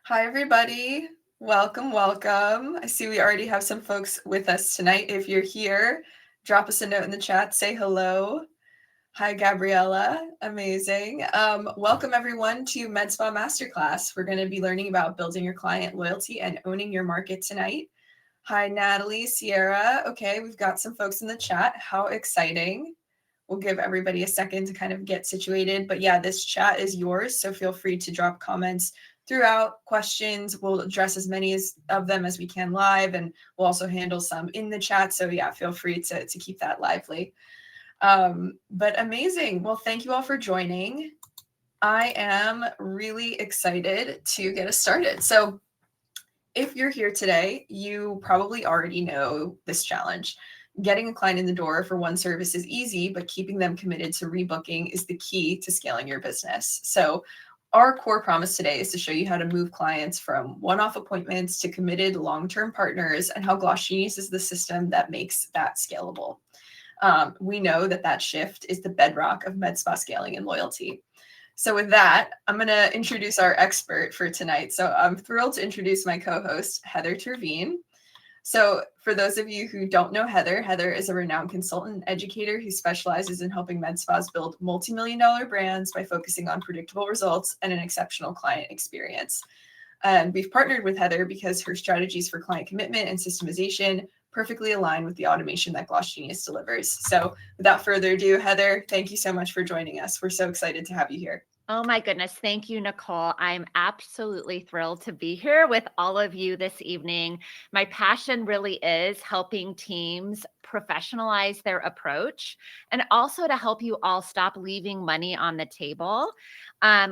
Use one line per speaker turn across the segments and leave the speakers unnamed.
Hi, everybody. Welcome, welcome. I see we already have some folks with us tonight. If you're here, drop us a note in the chat, say hello. Hi, Gabriella. Amazing. Welcome, everyone, to Medspa Masterclass. We're going to be learning about building your client loyalty and owning your market tonight. Hi, Natalie, Sierra. Okay, we've got some folks in the chat. How exciting. We'll give everybody a second to kind of get situated. But yeah, this chat is yours, so feel free to drop comments throughout, questions. We'll address as many of them as we can live, and we'll also handle some in the chat. So yeah, feel free to keep that lively. But amazing. Well, thank you all for joining. I am really excited to get us started. So if you're here today, you probably already know this challenge. Getting a client in the door for one service is easy, but keeping them committed to rebooking is the key to scaling your business. So our core promise today is to show you how to move clients from one-off appointments to committed long-term partners, and how Gloss Genius is the system that makes that scalable. We know that shift is the bedrock of Medspa scaling and loyalty. So with that, I'm going to introduce our expert for tonight. So I'm thrilled to introduce my co-host, Heather Terveen. So for those of you who don't know Heather, Heather is a renowned consultant and educator who specializes in helping med spas build multi-million-dollar brands by focusing on predictable results and an exceptional client experience. And we've partnered with Heather because her strategies for client commitment and systemization perfectly align with the automation that Gloss Genius delivers. So without further ado, Heather, thank you so much for joining us. We're so excited to have you here.
Oh my goodness. Thank you, Nicole. I'm absolutely thrilled to be here with all of you this evening. My passion really is helping teams professionalize their approach and also to help you all stop leaving money on the table.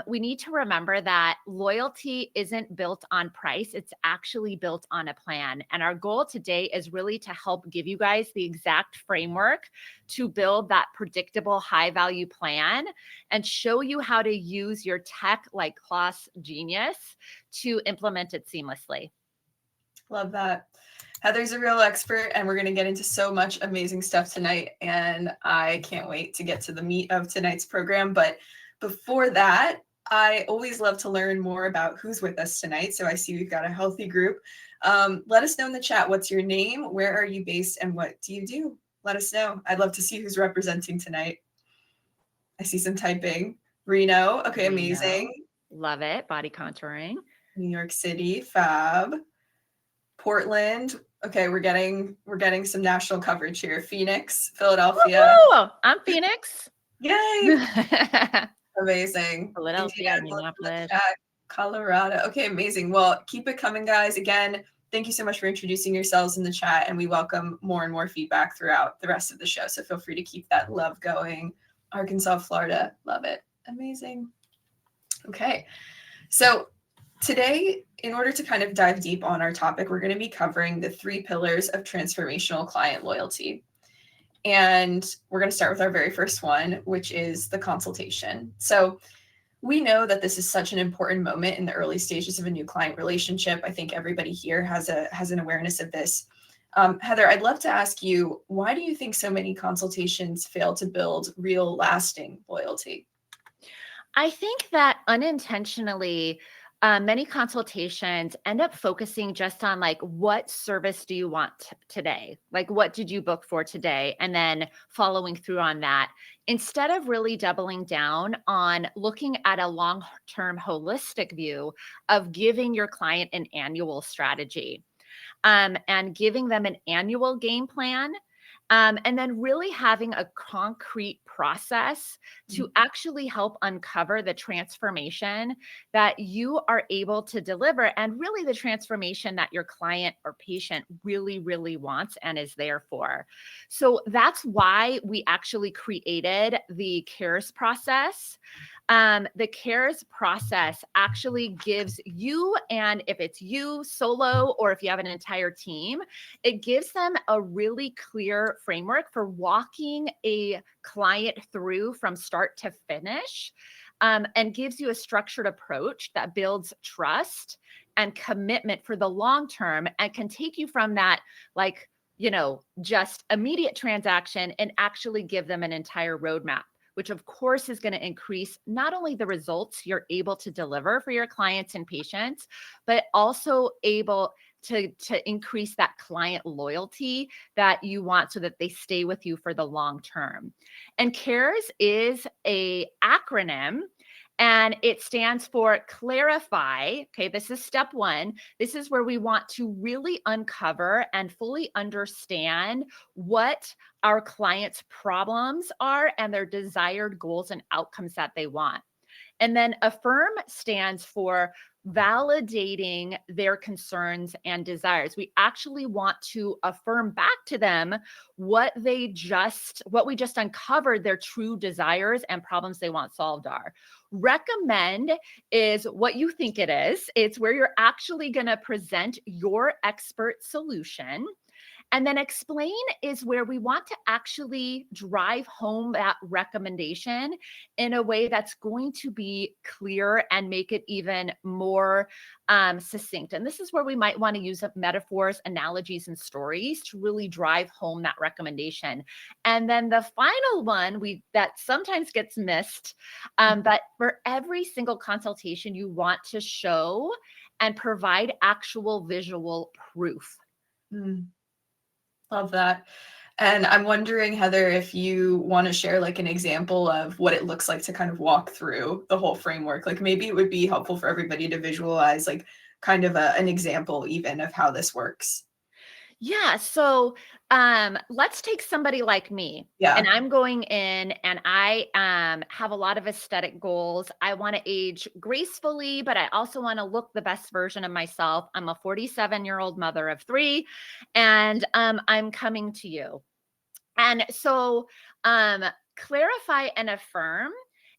We need to remember that loyalty isn't built on price. It's actually built on a plan. And our goal today is really to help give you guys the exact framework to build that predictable high value plan and show you how to use your tech like Gloss Genius to implement it seamlessly.
Love that. Heather's a real expert, and we're going to get into so much amazing stuff tonight. And I can't wait to get to the meat of tonight's program. But before that, I always love to learn more about who's with us tonight. So I see we've got a healthy group. Let us know in the chat, what's your name, where are you based, and what do you do? Let us know. I'd love to see who's representing tonight. I see some typing. Reno. Okay, amazing.
Love it. Body contouring.
New York City, fab. Portland. Okay, we're getting some national coverage here. Phoenix, Philadelphia.
Woo-hoo! I'm Phoenix.
Yay! Amazing.
Philadelphia, Indianapolis.
Colorado. Okay, amazing. Well, keep it coming, guys. Again, thank you so much for introducing yourselves in the chat, and we welcome more and more feedback throughout the rest of the show. So feel free to keep that love going. Arkansas, Florida, love it. Amazing. Okay, so today, in order to kind of dive deep on our topic, we're going to be covering the 3 pillars of transformational client loyalty. And we're going to start with our very first one, which is the consultation. So we know that this is such an important moment in the early stages of a new client relationship. I think everybody here has an awareness of this. Heather, I'd love to ask you, why do you think so many consultations fail to build real lasting loyalty?
I think that unintentionally, many consultations end up focusing just on like, what service do you want today? Like, what did you book for today? And then following through on that, instead of really doubling down on looking at a long-term holistic view of giving your client an annual strategy, and giving them an annual game plan. And then really having a concrete process to actually help uncover the transformation that you are able to deliver, and really the transformation that your client or patient really, really wants and is there for. So that's why we actually created the CARES process. The CARES process actually gives you, and if it's you solo or if you have an entire team, it gives them a really clear framework for walking a client through from start to finish, and gives you a structured approach that builds trust and commitment for the long term and can take you from that, like, just immediate transaction and actually give them an entire roadmap which of course is going to increase not only the results you're able to deliver for your clients and patients, but also able to increase that client loyalty that you want so that they stay with you for the long term. And CARES is a acronym, and it stands for clarify. Okay, this is step one. This is where we want to really uncover and fully understand what our clients' problems are and their desired goals and outcomes that they want. And then affirm stands for validating their concerns and desires. We actually want to affirm back to them what we just uncovered their true desires and problems they want solved are. Recommend is what you think it is. It's where you're actually going to present your expert solution. And then explain is where we want to actually drive home that recommendation in a way that's going to be clear and make it even more succinct. And this is where we might want to use metaphors, analogies, and stories to really drive home that recommendation. And then the final one that sometimes gets missed, but for every single consultation, you want to show and provide actual visual proof.
Love that. And I'm wondering, Heather, if you want to share like an example of what it looks like to kind of walk through the whole framework. Like maybe it would be helpful for everybody to visualize like kind of an example even of how this works.
Yeah. So let's take somebody like me.
Yeah.
And I'm going in and I have a lot of aesthetic goals. I want to age gracefully, but I also want to look the best version of myself. I'm a 47-year-old mother of 3, and I'm coming to you. And so clarify and affirm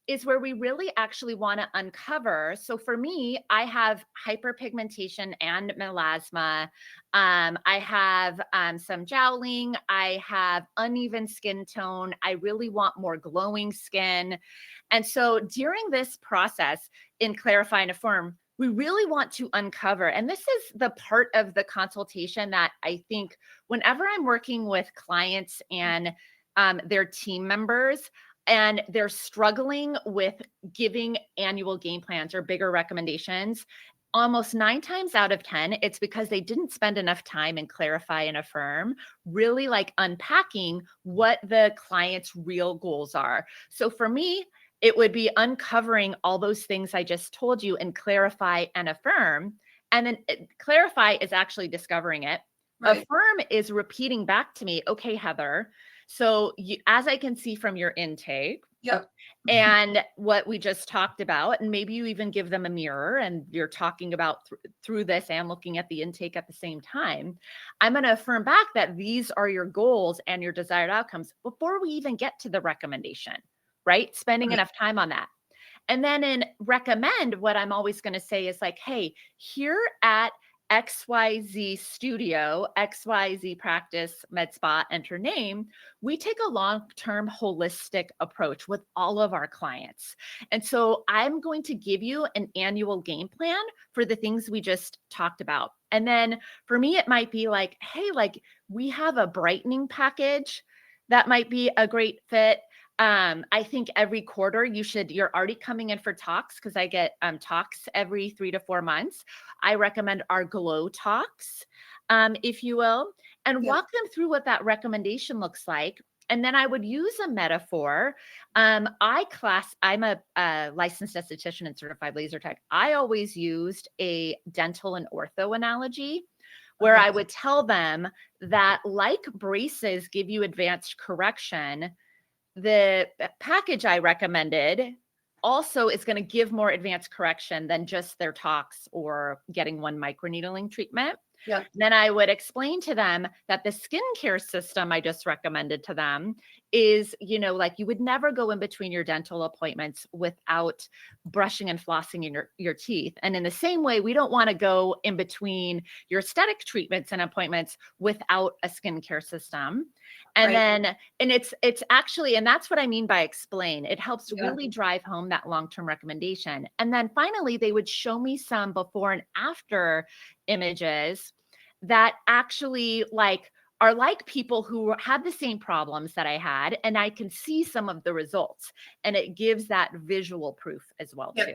is where we really actually want to uncover. So for me, I have hyperpigmentation and melasma. I have some jowling. I have uneven skin tone. I really want more glowing skin. And so during this process in clarify and affirm, we really want to uncover, and this is the part of the consultation that I think whenever I'm working with clients and their team members, and they're struggling with giving annual game plans or bigger recommendations, almost 9 times out of 10, it's because they didn't spend enough time in clarify and affirm, really like unpacking what the client's real goals are. So for me, it would be uncovering all those things I just told you and clarify and affirm. And then clarify is actually discovering it. Right. Affirm is repeating back to me, okay, Heather, so as I can see from your intake,
yep,
and what we just talked about, and maybe you even give them a mirror and you're talking about through this and looking at the intake at the same time, I'm going to affirm back that these are your goals and your desired outcomes before we even get to the recommendation, right? Spending enough time on that. And then in recommend, what I'm always going to say is like, hey, here at XYZ Studio, XYZ Practice, Medspa, enter name, we take a long-term holistic approach with all of our clients. And so I'm going to give you an annual game plan for the things we just talked about. And then for me, it might be like, hey, like we have a brightening package that might be a great fit. I think every quarter you're already coming in for talks because I get talks every 3 to 4 months. I recommend our glow talks, if you will, and walk them through what that recommendation looks like. And then I would use a metaphor. I'm a licensed esthetician and certified laser tech. I always used a dental and ortho analogy where I would tell them that like braces give you advanced correction, the package I recommended also is going to give more advanced correction than just their talks or getting one microneedling treatment.
Yeah.
Then I would explain to them that the skincare system I just recommended to them is, like you would never go in between your dental appointments without brushing and flossing in your teeth. And in the same way, we don't want to go in between your aesthetic treatments and appointments without a skincare system. And then, and it's actually, and that's what I mean by explain. It helps really drive home that long-term recommendation. And then finally, they would show me some before and after images that actually like are like people who had the same problems that I had, and I can see some of the results, and it gives that visual proof as well too.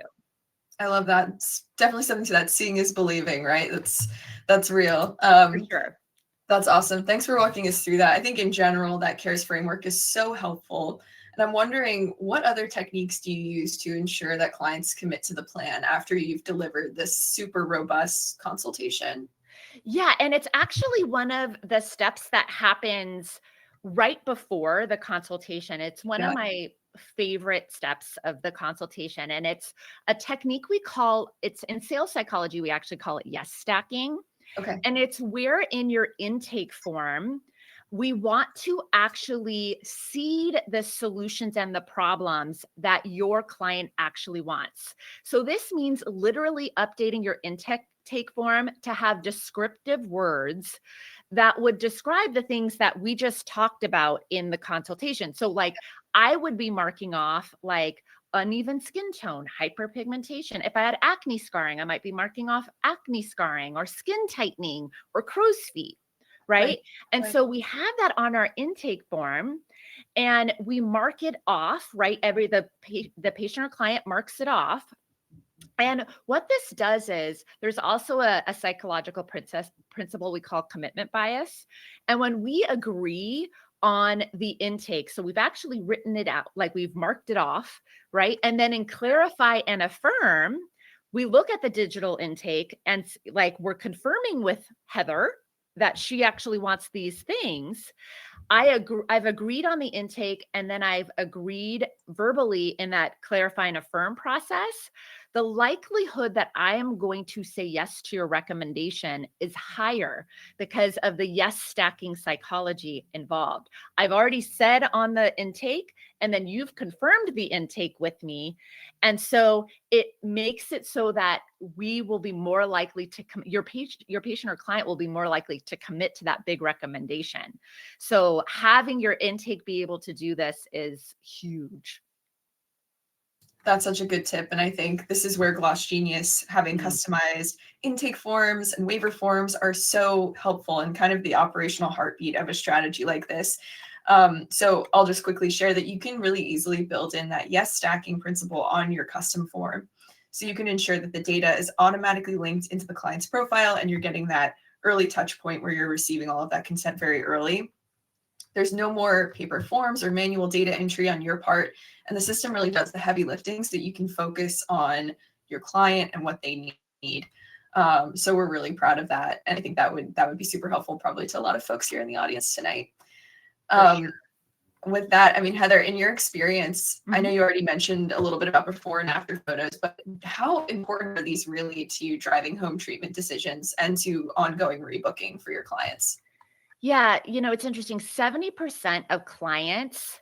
I love that. It's definitely something to that. Seeing is believing, right? That's real.
For sure.
That's awesome. Thanks for walking us through that. I think in general, that CARES framework is so helpful. And I'm wondering, what other techniques do you use to ensure that clients commit to the plan after you've delivered this super robust consultation?
Yeah, and it's actually one of the steps that happens right before the consultation. It's one of
Yeah.
my favorite steps of the consultation, and it's a technique we call, it's in sales psychology, we actually call it yes stacking.
Okay.
And it's where in your intake form, we want to actually seed the solutions and the problems that your client actually wants. So this means literally updating your intake form to have descriptive words that would describe the things that we just talked about in the consultation. So like I would be marking off like uneven skin tone, hyperpigmentation. If I had acne scarring, I might be marking off acne scarring or skin tightening or crow's feet, right? And
Right.
so we have that on our intake form and we mark it off, right? The patient or client marks it off. And what this does is there's also a psychological principle we call commitment bias. And when we agree on the intake, so we've actually written it out, like we've marked it off, right? And then in clarify and affirm, we look at the digital intake and like we're confirming with Heather that she actually wants these things. I've agreed on the intake, and then I've agreed verbally in that clarify and affirm process. The likelihood that I am going to say yes to your recommendation is higher because of the yes stacking psychology involved. I've already said on the intake, and then you've confirmed the intake with me. And so it makes it so that we will be more likely to your patient or client will be more likely to commit to that big recommendation. So having your intake be able to do this is huge.
That's such a good tip. And I think this is where Gloss Genius, having customized intake forms and waiver forms, are so helpful and kind of the operational heartbeat of a strategy like this. So I'll just quickly share that you can really easily build in that yes stacking principle on your custom form. So you can ensure that the data is automatically linked into the client's profile and you're getting that early touch point where you're receiving all of that consent very early. There's no more paper forms or manual data entry on your part. And the system really does the heavy lifting so that you can focus on your client and what they need. So we're really proud of that. And I think that would be super helpful probably to a lot of folks here in the audience tonight.
Sure.
With that, I mean, Heather, in your experience, I know you already mentioned a little bit about before and after photos, but how important are these really to driving home treatment decisions and to ongoing rebooking for your clients?
Yeah, it's interesting. 70% of clients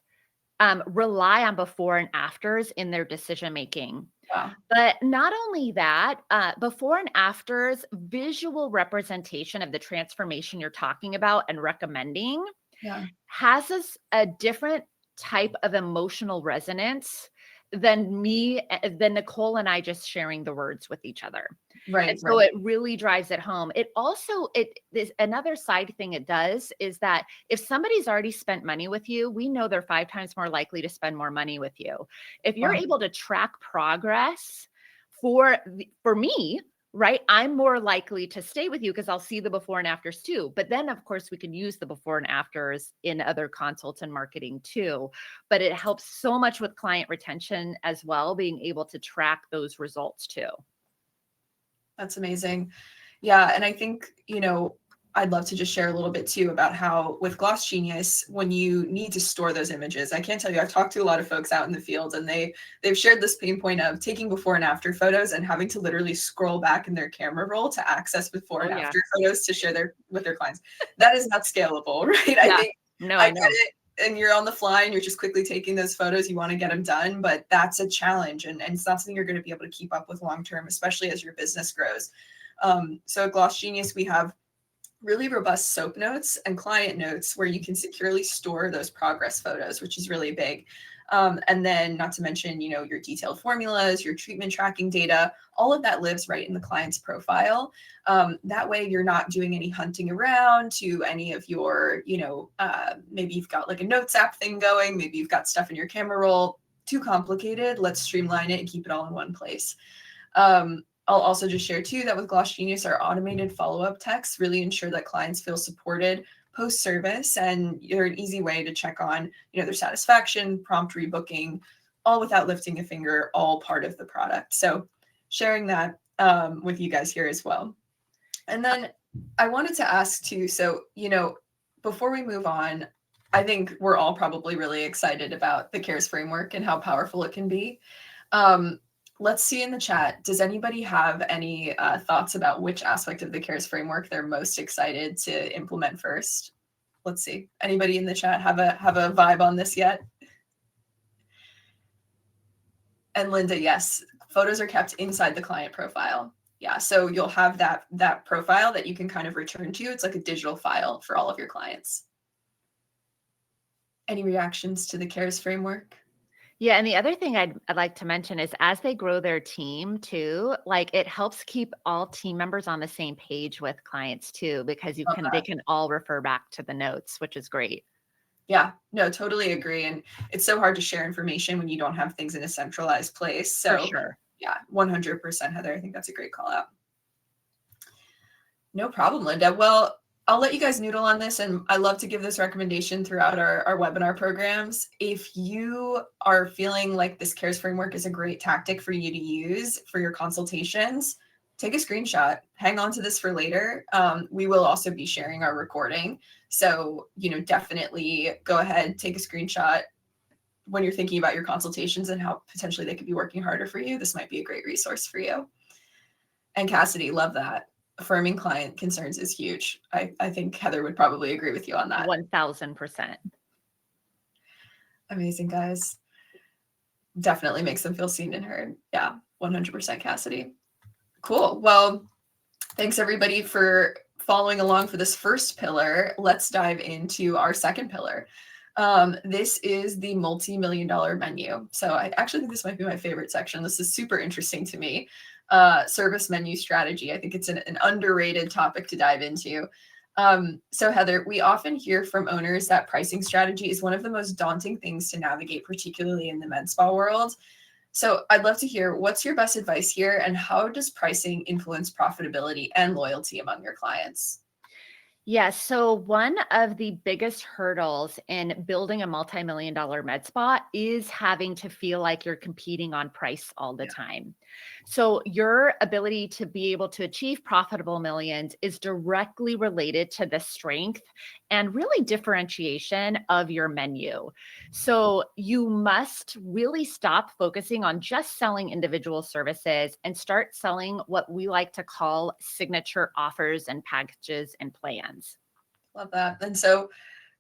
rely on before and afters in their decision making.
Wow.
But not only that, before and afters, visual representation of the transformation you're talking about and recommending
Yeah.
has a different type of emotional resonance than Nicole and I just sharing the words with each other.
Right.
And so it really drives it home. It also, is another side thing it does is that if somebody's already spent money with you, we know they're 5 times more likely to spend more money with you. If you're
Wow.
able to track progress for me, right? I'm more likely to stay with you because I'll see the before and afters too. But then, of course, we can use the before and afters in other consults and marketing too. But it helps so much with client retention as well, being able to track those results too.
That's amazing. Yeah. And I think, I'd love to just share a little bit too about how with Gloss Genius, when you need to store those images, I can't tell you, I've talked to a lot of folks out in the field and they've shared this pain point of taking before and after photos and having to literally scroll back in their camera roll to access before and after photos to share with their clients. That is not scalable, right?
Yeah.
I think
No,
I
I know.
get it. And you're on the fly and you're just quickly taking those photos. You want to get them done, but that's a challenge. And it's not something you're going to be able to keep up with long-term, especially as your business grows. So at Gloss Genius, we have really robust SOAP notes and client notes where you can securely store those progress photos, which is really big. And then not to mention, your detailed formulas, your treatment tracking data, all of that lives right in the client's profile. That way you're not doing any hunting around to any of your, maybe you've got like a notes app thing going, maybe you've got stuff in your camera roll. Too complicated. Let's streamline it and keep it all in one place. I'll also just share too that with Gloss Genius, our automated follow-up texts really ensure that clients feel supported post-service, and they're an easy way to check on, their satisfaction, prompt rebooking, all without lifting a finger, all part of the product. So sharing that with you guys here as well. And then I wanted to ask too, so, before we move on, I think we're all probably really excited about the CARES framework and how powerful it can be. Let's see in the chat. Does anybody have any thoughts about which aspect of the CARES framework they're most excited to implement first? Let's see. Anybody in the chat have a vibe on this yet? And Linda, yes, photos are kept inside the client profile. Yeah, so you'll have that profile that you can kind of return to. It's like a digital file for all of your clients. Any reactions to the CARES framework?
Yeah, and the other thing I'd like to mention is as they grow their team too, like it helps keep all team members on the same page with clients too, because they can all refer back to the notes, which is great.
Yeah, no, totally agree. And it's so hard to share information when you don't have things in a centralized place. So
for sure.
Yeah, 100%, Heather. I think that's a great call out. No problem, Linda. Well, I'll let you guys noodle on this, and I love to give this recommendation throughout our webinar programs. If you are feeling like this CARES framework is a great tactic for you to use for your consultations, take a screenshot, hang on to this for later. We will also be sharing our recording. So, definitely go ahead, take a screenshot when you're thinking about your consultations and how potentially they could be working harder for you. This might be a great resource for you. And Cassidy, love that. Affirming client concerns is huge. I think Heather would probably agree with you on that.
1000%.
Amazing, guys. Definitely makes them feel seen and heard. Yeah, 100% Cassidy. Cool. Well, thanks everybody for following along for this first pillar. Let's dive into our second pillar. This is the multi-million-dollar menu. So I actually think this might be my favorite section. This is super interesting to me. Service menu strategy. I think it's an underrated topic to dive into. So Heather, we often hear from owners that pricing strategy is one of the most daunting things to navigate, particularly in the med spa world. So I'd love to hear what's your best advice here, and how does pricing influence profitability and loyalty among your clients?
Yeah, so one of the biggest hurdles in building a multi-million-dollar med spa is having to feel like you're competing on price all the time. So your ability to be able to achieve profitable millions is directly related to the strength and really differentiation of your menu. So you must really stop focusing on just selling individual services and start selling what we like to call signature offers and packages and plans.
Love that. And so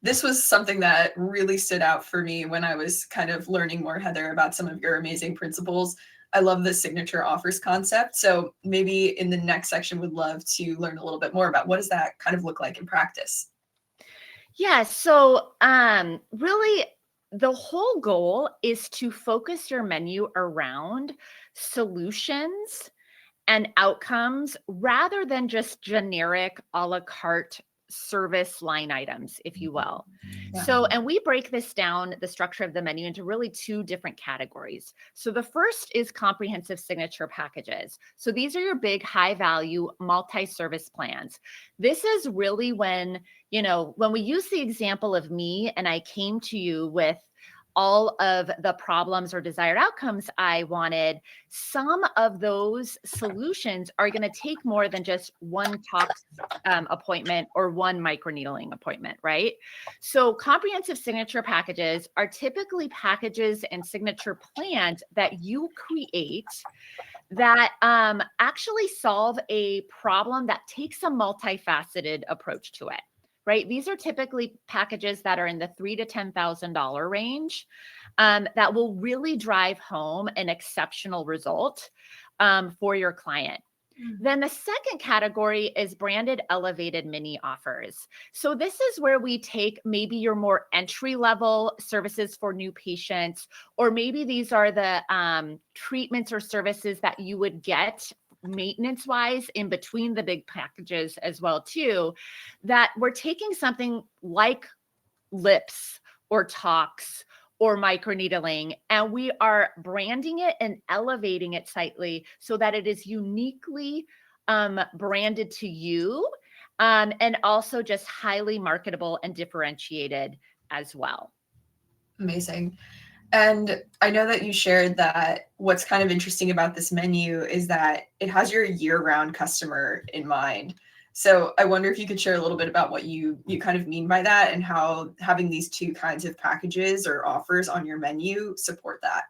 this was something that really stood out for me when I was kind of learning more, Heather, about some of your amazing principles. I love the signature offers concept. So maybe in the next section, would love to learn a little bit more about what does that kind of look like in practice?
Yeah, so really the whole goal is to focus your menu around solutions and outcomes rather than just generic a la carte service line items, if you will.
Yeah.
So, and we break this down, the structure of the menu, into really two different categories. So the first is comprehensive signature packages. So these are your big high value multi-service plans. This is really when we use the example of me and I came to you with all of the problems or desired outcomes I wanted, some of those solutions are going to take more than just one tox appointment or one microneedling appointment, right? So comprehensive signature packages are typically packages and signature plans that you create that actually solve a problem that takes a multifaceted approach to it. Right? These are typically packages that are in the $3,000 to $10,000 range that will really drive home an exceptional result for your client.
Mm.
Then the second category is branded elevated mini offers. So this is where we take maybe your more entry level services for new patients, or maybe these are the treatments or services that you would get maintenance wise in between the big packages as well too, that we're taking something like lips or talks or microneedling, and we are branding it and elevating it slightly so that it is uniquely branded to you, and also just highly marketable and differentiated as well.
Amazing. And I know that you shared that what's kind of interesting about this menu is that it has your year-round customer in mind. So I wonder if you could share a little bit about what you kind of mean by that and how having these two kinds of packages or offers on your menu support that.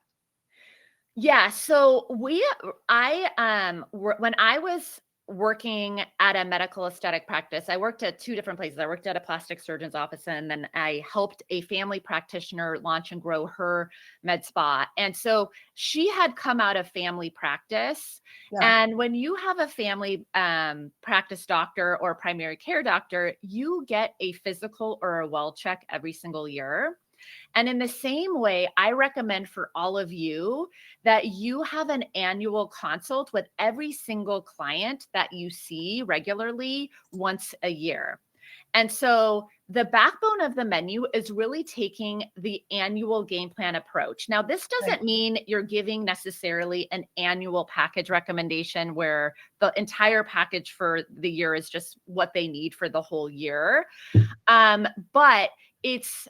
Yeah, so when I was working at a medical aesthetic practice, I worked at two different places. I worked at a plastic surgeon's office, and then I helped a family practitioner launch and grow her med spa. And so she had come out of family practice.
Yeah.
And when you have a family practice doctor or primary care doctor, you get a physical or a well check every single year. And in the same way, I recommend for all of you that you have an annual consult with every single client that you see regularly once a year. And so the backbone of the menu is really taking the annual game plan approach. Now, this
Right.
doesn't mean you're giving necessarily an annual package recommendation where the entire package for the year is just what they need for the whole year. But it's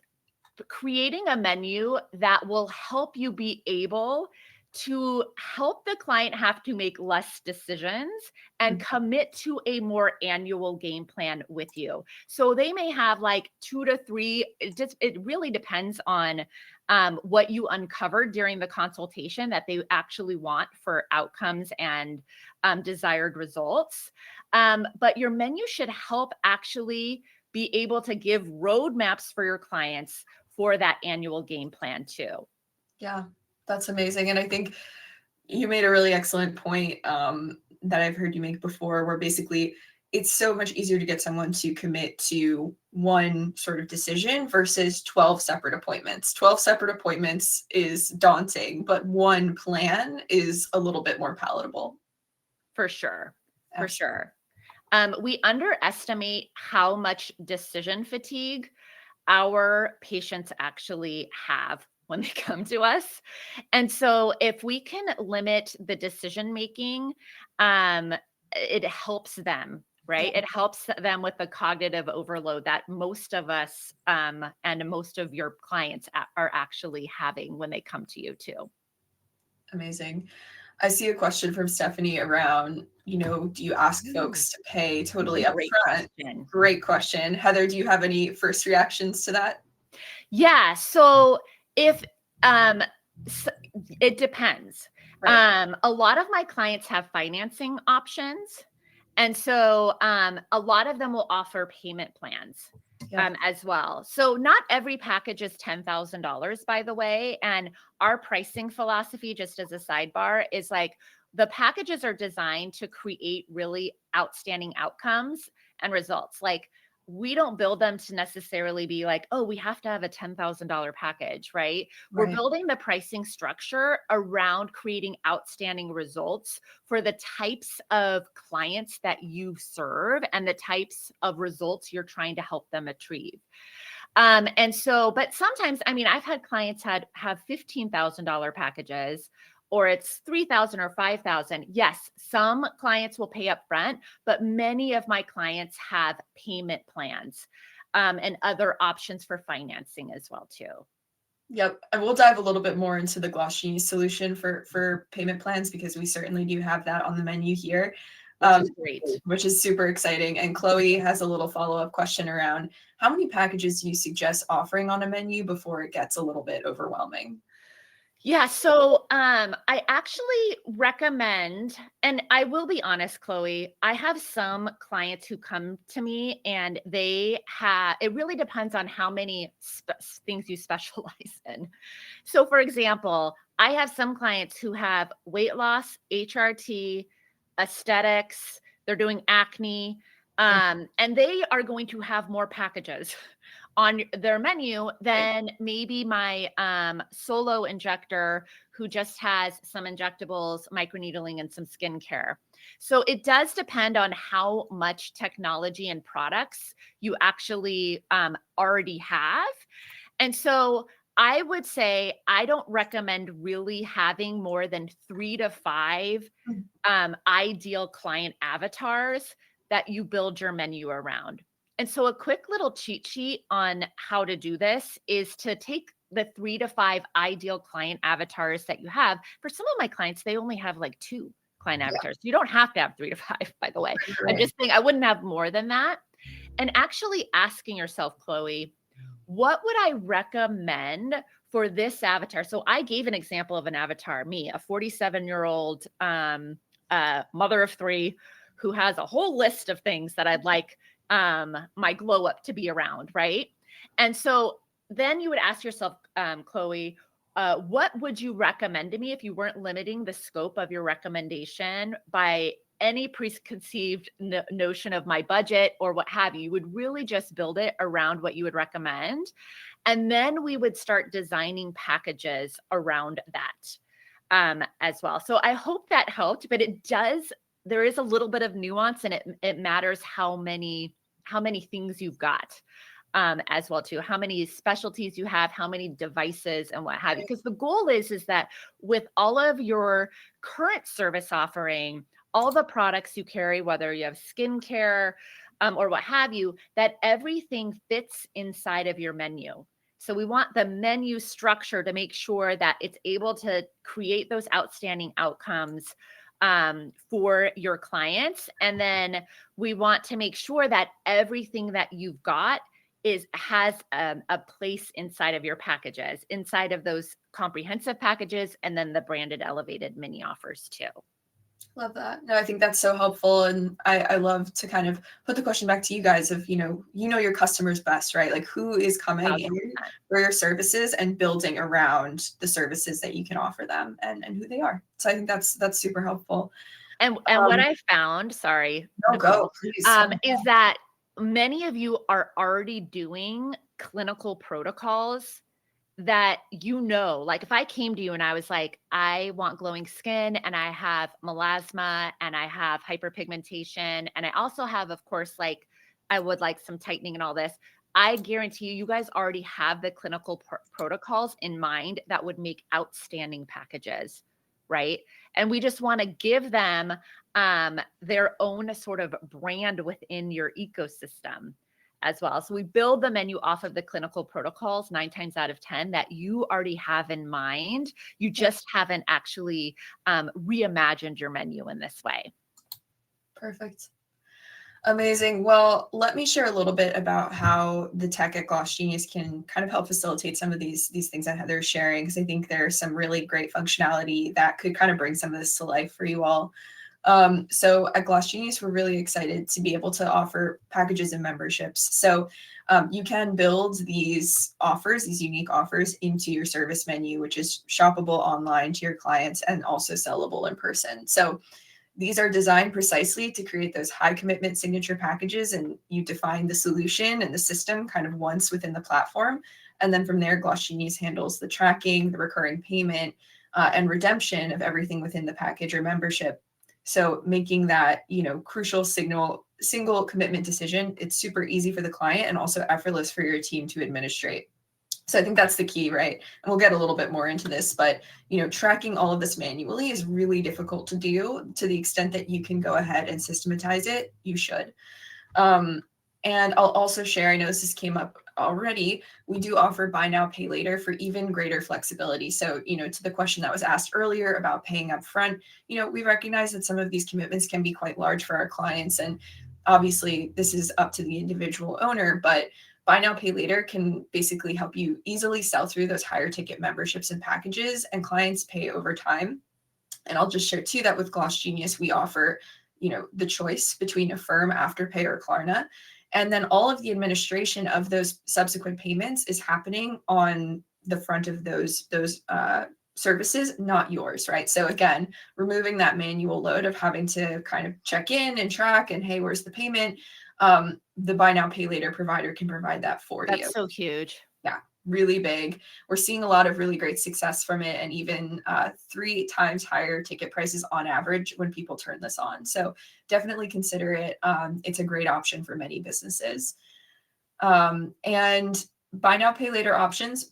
creating a menu that will help you be able to help the client have to make less decisions and
Mhm.
commit to a more annual game plan with you. So they may have like 2 to 3, it really depends on what you uncovered during the consultation that they actually want for outcomes and desired results. But your menu should help actually be able to give roadmaps for your clients for that annual game plan too.
Yeah, that's amazing. And I think you made a really excellent point that I've heard you make before, where basically it's so much easier to get someone to commit to one sort of decision versus 12 separate appointments. 12 separate appointments is daunting, but one plan is a little bit more palatable.
For sure. For
Absolutely.
sure. We underestimate how much decision fatigue our patients actually have when they come to us. And so if we can limit the decision making, it helps them,
Yeah.
right? It helps them with the cognitive overload that most of us and most of your clients are actually having when they come to you too.
Amazing. I see a question from Stephanie around, do you ask
Ooh,
folks to pay totally
great
upfront?
question.
Great question. Heather, do you have any first reactions to that?
Yeah. So if um s- it depends.
Right.
A lot of my clients have financing options. And so a lot of them will offer payment plans
Yeah.
as well. So not every package is $10,000, by the way. And our pricing philosophy, just as a sidebar, is like the packages are designed to create really outstanding outcomes and results. Like we don't build them to necessarily be like, oh, we have to have a $10,000 package, right? We're
Right.
building the pricing structure around creating outstanding results for the types of clients that you serve and the types of results you're trying to help them achieve. And so, but sometimes, I mean, I've had clients have $15,000 packages, or it's 3,000 or 5,000. Yes, some clients will pay up front, but many of my clients have payment plans and other options for financing as well too.
Yep. And we'll dive a little bit more into the Glossier solution for payment plans because we certainly do have that on the menu here,
Which
um,
is great.
which is super exciting. And Chloe has a little follow-up question around how many packages do you suggest offering on a menu before it gets a little bit overwhelming?
Yeah, so I actually recommend, and I will be honest, Chloe, I have some clients who come to me and it really depends on how many things you specialize in. So, for example, I have some clients who have weight loss, HRT, aesthetics, they're doing acne, and they are going to have more packages on their menu than maybe my solo injector who just has some injectables, microneedling, and some skincare. So it does depend on how much technology and products you actually already have. And so I would say I don't recommend really having more than 3 to 5 ideal client avatars that you build your menu around. And so a quick little cheat sheet on how to do this is to take the 3 to 5 ideal client avatars that you have. For some of my clients, they only have like 2 client avatars. You don't have to have 3 to 5, by the way. I'm just saying I wouldn't have more than that. And actually asking yourself, Chloe, what would I recommend for this avatar? So I gave an example of an avatar, me, a 47-year-old mother of 3 who has a whole list of things that I'd like my glow up to be around, right? And so then you would ask yourself, Chloe, what would you recommend to me if you weren't limiting the scope of your recommendation by any preconceived notion of my budget or what have you? You would really just build it around what you would recommend. And then we would start designing packages around that as well. So I hope that helped, but there is a little bit of nuance, and it matters how many things you've got as well too, how many specialties you have, how many devices and what have you. Because the goal is that with all of your current service offering, all the products you carry, whether you have skincare or what have you, that everything fits inside of your menu. So we want the menu structure to make sure that it's able to create those outstanding outcomes for your clients. And then we want to make sure that everything that you've got has a place inside of your packages, inside of those comprehensive packages, and then the branded elevated mini offers too.
Love that. No, I think that's so helpful. And I love to kind of put the question back to you guys of, you know your customers best, right? Like who is coming in for your services and building around the services that you can offer them and who they are. So I think that's super helpful.
And what I found, sorry,
no,
Nicole,
go, please.
Is that many of you are already doing clinical protocols that, like if I came to you and I was like, I want glowing skin and I have melasma and I have hyperpigmentation and I also have, of course, like I would like some tightening and all this, I guarantee you guys already have the clinical protocols in mind that would make outstanding packages, right? And we just want to give them their own sort of brand within your ecosystem as well. So we build the menu off of the clinical protocols 9 times out of 10 that you already have in mind. You just haven't actually reimagined your menu in this way.
Perfect. Amazing. Well, let me share a little bit about how the tech at Gloss Genius can kind of help facilitate some of these things that Heather's sharing, because I think there's some really great functionality that could kind of bring some of this to life for you all. So at Gloss Genius, we're really excited to be able to offer packages and memberships. So you can build these offers, these unique offers, into your service menu, which is shoppable online to your clients and also sellable in person. So these are designed precisely to create those high commitment signature packages, and you define the solution and the system kind of once within the platform. And then from there, Gloss Genius handles the tracking, the recurring payment, and redemption of everything within the package or membership. So making that, crucial single commitment decision, it's super easy for the client and also effortless for your team to administrate. So I think that's the key, right? And we'll get a little bit more into this, but tracking all of this manually is really difficult to do. To the extent that you can go ahead and systematize it, you should. And I'll also share, I know this came up already, we do offer buy now, pay later for even greater flexibility. So, to the question that was asked earlier about paying up front, we recognize that some of these commitments can be quite large for our clients. And obviously this is up to the individual owner, but buy now, pay later can basically help you easily sell through those higher ticket memberships and packages, and clients pay over time. And I'll just share too that with Gloss Genius, we offer, the choice between Affirm, Afterpay, or Klarna. And then all of the administration of those subsequent payments is happening on the front of those services, not yours, right? So again, removing that manual load of having to kind of check in and track and, hey, where's the payment? The buy now, pay later provider can provide that for you.
That's so huge.
Yeah, really big. We're seeing a lot of really great success from it, and even 3 times higher ticket prices on average when people turn this on. So definitely consider it. It's a great option for many businesses. And buy now, pay later options,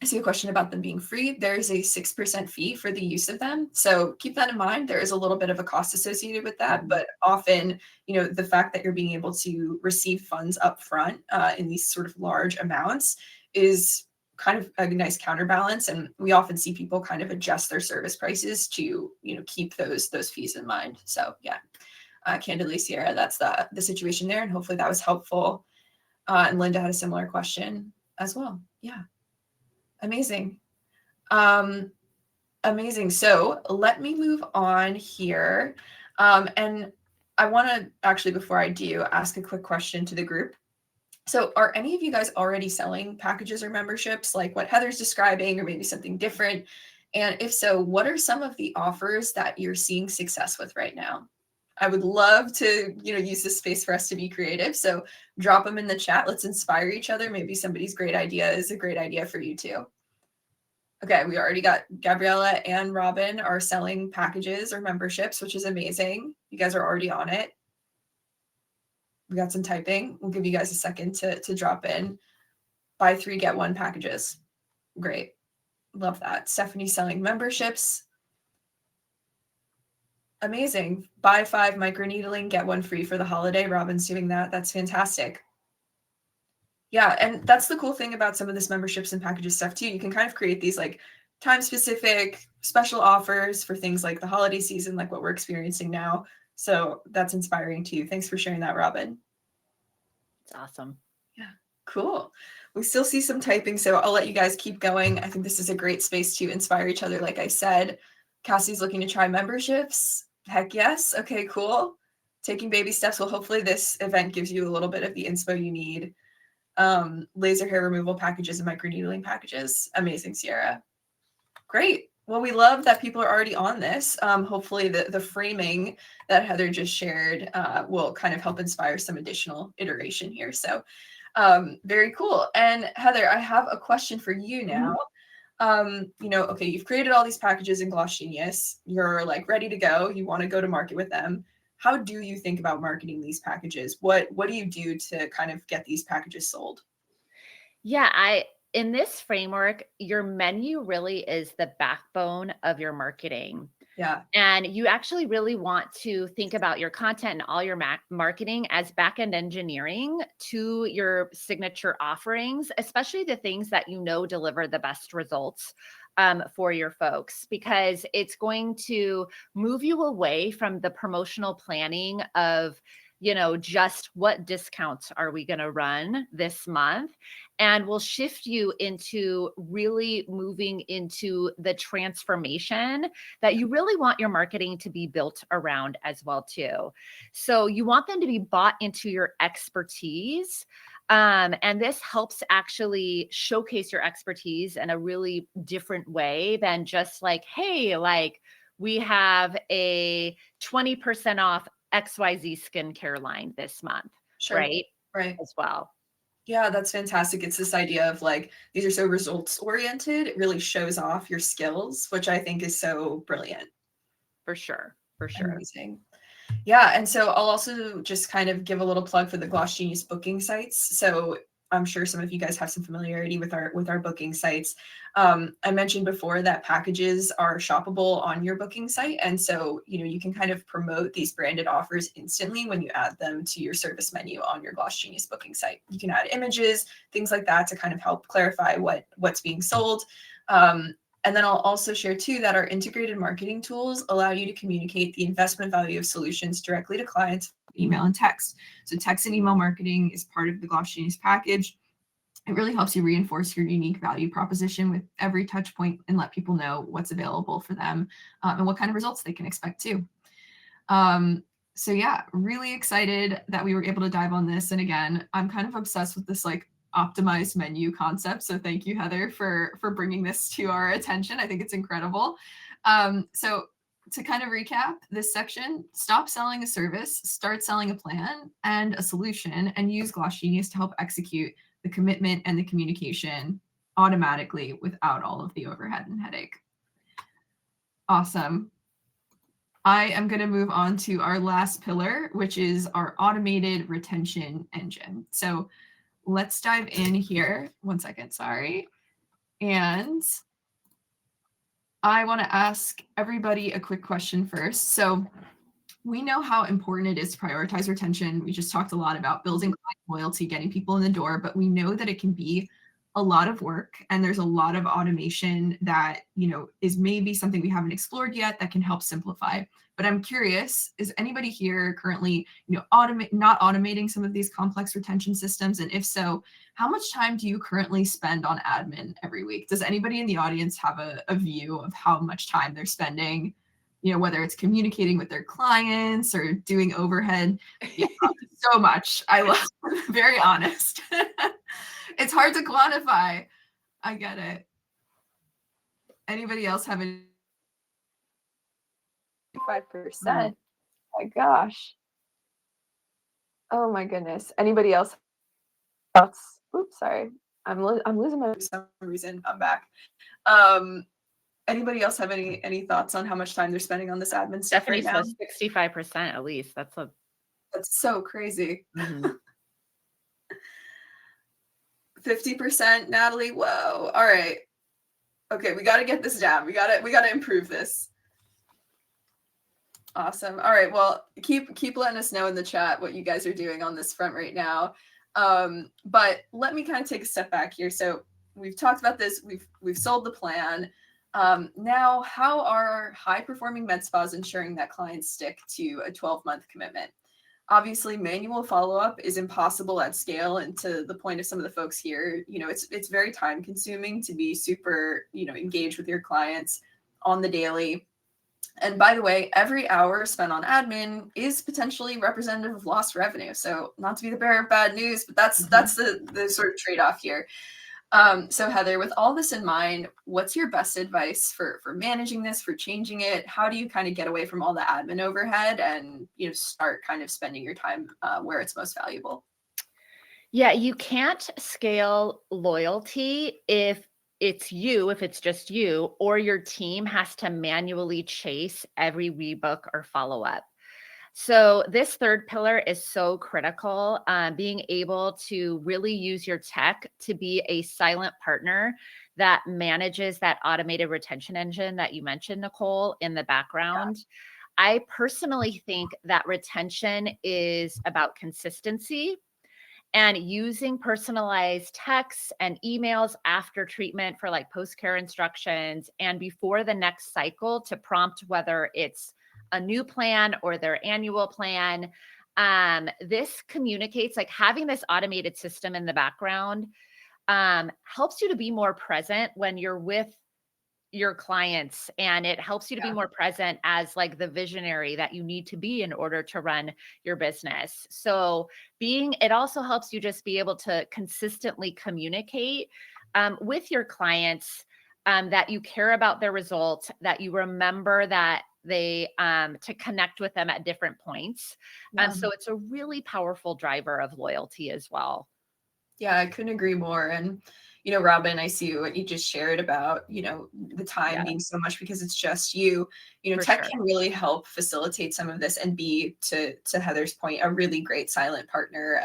I see a question about them being free. There is a 6% fee for the use of them. So keep that in mind. There is a little bit of a cost associated with that, but often, the fact that you're being able to receive funds up front in these sort of large amounts is kind of a nice counterbalance. And we often see people kind of adjust their service prices to, keep those fees in mind. So yeah, candidly, Sierra, that's the situation there. And hopefully that was helpful. And Linda had a similar question as well. Yeah. Amazing. Amazing. So let me move on here. And I want to actually, before I do, ask a quick question to the group. So are any of you guys already selling packages or memberships like what Heather's describing, or maybe something different? And if so, what are some of the offers that you're seeing success with right now? I would love to, use this space for us to be creative. So drop them in the chat. Let's inspire each other. Maybe somebody's great idea is a great idea for you too. Okay, we already got Gabriella and Robin are selling packages or memberships, which is amazing. You guys are already on it. We got some typing. We'll give you guys a second to drop in. Buy 3, get 1 packages. Great. Love that. Stephanie's selling memberships. Amazing. Buy 5 microneedling, get 1 free for the holiday. Robin's doing that. That's fantastic. Yeah, and that's the cool thing about some of this memberships and packages stuff too. You can kind of create these like time-specific special offers for things like the holiday season, like what we're experiencing now. So that's inspiring too. Thanks for sharing that, Robin.
It's awesome.
Yeah, cool. We still see some typing, so I'll let you guys keep going. I think this is a great space to inspire each other. Like I said, Cassie's looking to try memberships. Heck yes. Okay, cool. Taking baby steps. Well, hopefully this event gives you a little bit of the inspo you need. Laser hair removal packages and microneedling packages. Amazing, Sierra. Great. Well, we love that people are already on this. Hopefully the framing that Heather just shared will kind of help inspire some additional iteration here. So very cool. And Heather, I have a question for you now. Okay, you've created all these packages in Gloss Genius. You're like ready to go. You want to go to market with them. How do you think about marketing these packages? What do you do to kind of get these packages sold?
Yeah, in this framework, your menu really is the backbone of your marketing.
Yeah.
And you actually really want to think about your content and all your marketing as back-end engineering to your signature offerings, especially the things that deliver the best results for your folks, because it's going to move you away from the promotional planning of just what discounts are we going to run this month, and will shift you into really moving into the transformation that you really want your marketing to be built around as well too. So you want them to be bought into your expertise. And this helps actually showcase your expertise in a really different way than just like, hey, like we have a 20% off XYZ skincare line this month,
Sure.
Right. As well.
Yeah, that's fantastic. It's this idea of like, these are so results oriented. It really shows off your skills, which I think is so brilliant.
For sure.
Amazing. Yeah, and so I'll also just kind of give a little plug for the Gloss Genius booking sites. So I'm sure some of you guys have some familiarity with our booking sites. I mentioned before that packages are shoppable on your booking site, and so you can kind of promote these branded offers instantly when you add them to your service menu on your Gloss Genius booking site. You can add images, things like that, to kind of help clarify what's being sold. And then I'll also share too that our integrated marketing tools allow you to communicate the investment value of solutions directly to clients, email and text. So text and email marketing is part of the Gloss Genius package. It really helps you reinforce your unique value proposition with every touch point and let people know what's available for them and what kind of results they can expect too. So yeah, really excited that we were able to dive on this. And again, I'm kind of obsessed with this like optimized menu concept. So thank you, Heather, for bringing this to our attention. I think it's incredible. So to kind of recap this section, stop selling a service, start selling a plan and a solution, and use Gloss Genius to help execute the commitment and the communication automatically without all of the overhead and headache. Awesome. I am going to move on to our last pillar, which is our automated retention engine. So let's dive in here. One second, sorry. And I want to ask everybody a quick question first. So we know how important it is to prioritize retention. We just talked a lot about building client loyalty, getting people in the door, but we know that it can be a lot of work, and there's a lot of automation that, is maybe something we haven't explored yet that can help simplify. But I'm curious, is anybody here currently, not automating some of these complex retention systems? And if so, how much time do you currently spend on admin every week? Does anybody in the audience have a view of how much time they're spending, whether it's communicating with their clients or doing overhead? Yeah, so much. I love very honest. It's hard to quantify. I get it. Anybody else have any? 5%. My gosh. Oh my goodness. Anybody else? Thoughts? Oops, sorry. I'm losing my for some reason. I'm back. Anybody else have any thoughts on how much time they're spending on this admin stuff right now?
65% at least. That's
so crazy.
Mm-hmm.
50%, Natalie. Whoa. All right. Okay, we got to get this down. We got to improve this. Awesome. All right. Well, keep letting us know in the chat what you guys are doing on this front right now. But let me kind of take a step back here. So we've talked about this. We've sold the plan. Now, how are high-performing med spas ensuring that clients stick to a 12-month commitment? Obviously, manual follow-up is impossible at scale, and to the point of some of the folks here, it's very time-consuming to be super, engaged with your clients on the daily. And by the way, every hour spent on admin is potentially representative of lost revenue. So not to be the bearer of bad news, but that's the sort of trade-off here. So Heather, with all this in mind, what's your best advice for managing this, for changing it? How do you kind of get away from all the admin overhead and, start kind of spending your time where it's most valuable?
Yeah, you can't scale loyalty if it's just you, or your team has to manually chase every rebook or follow up. So this third pillar is so critical, being able to really use your tech to be a silent partner that manages that automated retention engine that you mentioned, Nicole, in the background. Yeah. I personally think that retention is about consistency and using personalized texts and emails after treatment for like post-care instructions and before the next cycle to prompt whether it's a new plan or their annual plan. This communicates, like having this automated system in the background helps you to be more present when you're with your clients, and it helps you to be more present as like the visionary that you need to be in order to run your business. So it also helps you just be able to consistently communicate with your clients, that you care about their results, that you remember that they to connect with them at different points. So it's a really powerful driver of loyalty as well.
Yeah, I couldn't agree more. And Robin, I see what you just shared about, the time being so much because it's just you. Tech can really help facilitate some of this and be, to Heather's point, a really great silent partner,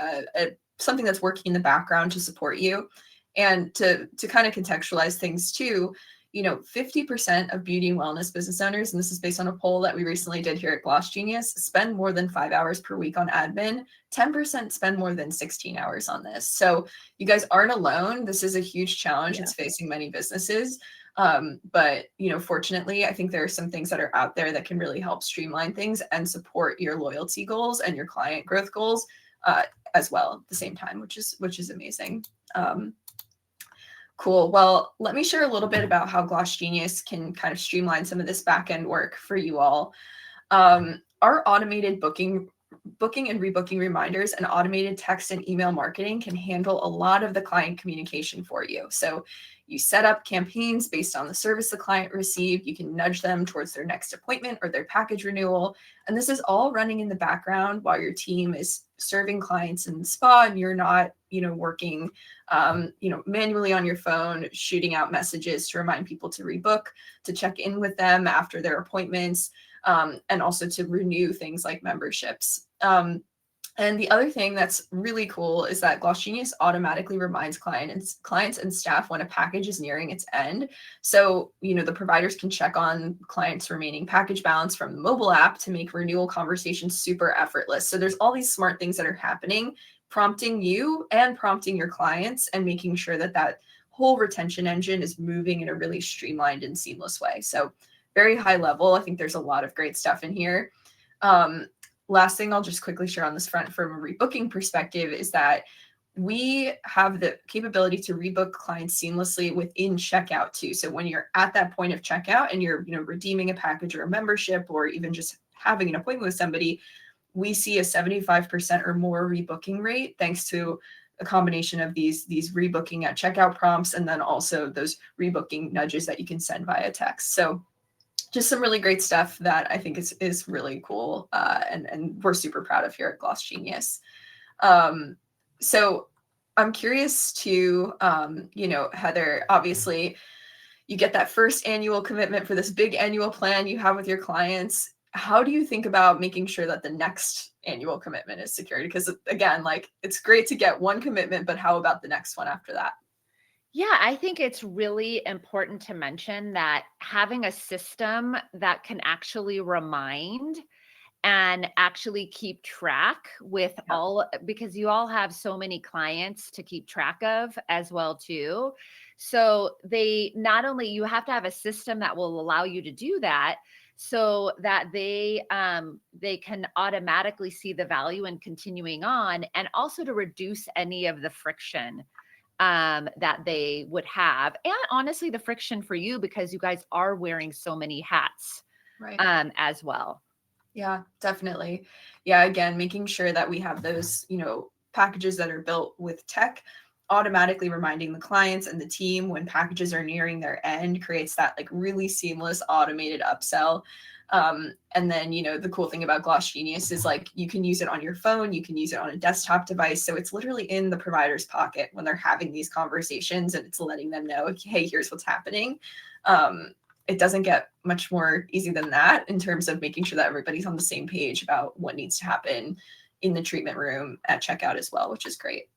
something that's working in the background to support you. And to kind of contextualize things too, 50% of beauty and wellness business owners, and this is based on a poll that we recently did here at Gloss Genius, spend more than 5 hours per week on admin. 10% spend more than 16 hours on this. So you guys aren't alone. This is a huge challenge. It's facing many businesses. But, fortunately, I think there are some things that are out there that can really help streamline things and support your loyalty goals and your client growth goals as well at the same time, which is amazing. Cool. Well, let me share a little bit about how Gloss Genius can kind of streamline some of this back-end work for you all. Our automated booking booking and rebooking reminders and automated text and email marketing can handle a lot of the client communication for you. So you set up campaigns based on the service the client received. You can nudge them towards their next appointment or their package renewal. And this is all running in the background while your team is serving clients in the spa and you're not, working, manually on your phone, shooting out messages to remind people to rebook, to check in with them after their appointments, and also to renew things like memberships. And the other thing that's really cool is that Gloss Genius automatically reminds clients and staff when a package is nearing its end. So, the providers can check on clients' remaining package balance from the mobile app to make renewal conversations super effortless. So there's all these smart things that are happening, prompting you and prompting your clients and making sure that that whole retention engine is moving in a really streamlined and seamless way. So very high level. I think there's a lot of great stuff in here. Last thing I'll just quickly share on this front from a rebooking perspective is that we have the capability to rebook clients seamlessly within checkout too. So when you're at that point of checkout and you're, redeeming a package or a membership, or even just having an appointment with somebody, we see a 75% or more rebooking rate thanks to a combination of these rebooking at checkout prompts and then also those rebooking nudges that you can send via text. So just some really great stuff that I think is really cool, and we're super proud of here at Gloss Genius. So I'm curious to, Heather, obviously you get that first annual commitment for this big annual plan you have with your clients. How do you think about making sure that the next annual commitment is secured? Because again, like, it's great to get one commitment, but how about the next one after that?
Yeah, I think it's really important to mention that having a system that can actually remind and actually keep track with
Yeah.
all, because you all have so many clients to keep track of as well too. So they not only, you have to have a system that will allow you to do that so that they can automatically see the value in continuing on, and also to reduce any of the friction that they would have. And honestly, the friction for you, because you guys are wearing so many hats,
Right.
as well.
Yeah, definitely. Yeah, again, making sure that we have those, packages that are built with tech, automatically reminding the clients and the team when packages are nearing their end creates that like really seamless automated upsell. And then, the cool thing about Gloss Genius is like you can use it on your phone, you can use it on a desktop device. So it's literally in the provider's pocket when they're having these conversations and it's letting them know, hey, here's what's happening. It doesn't get much more easy than that in terms of making sure that everybody's on the same page about what needs to happen in the treatment room at checkout as well, which is great.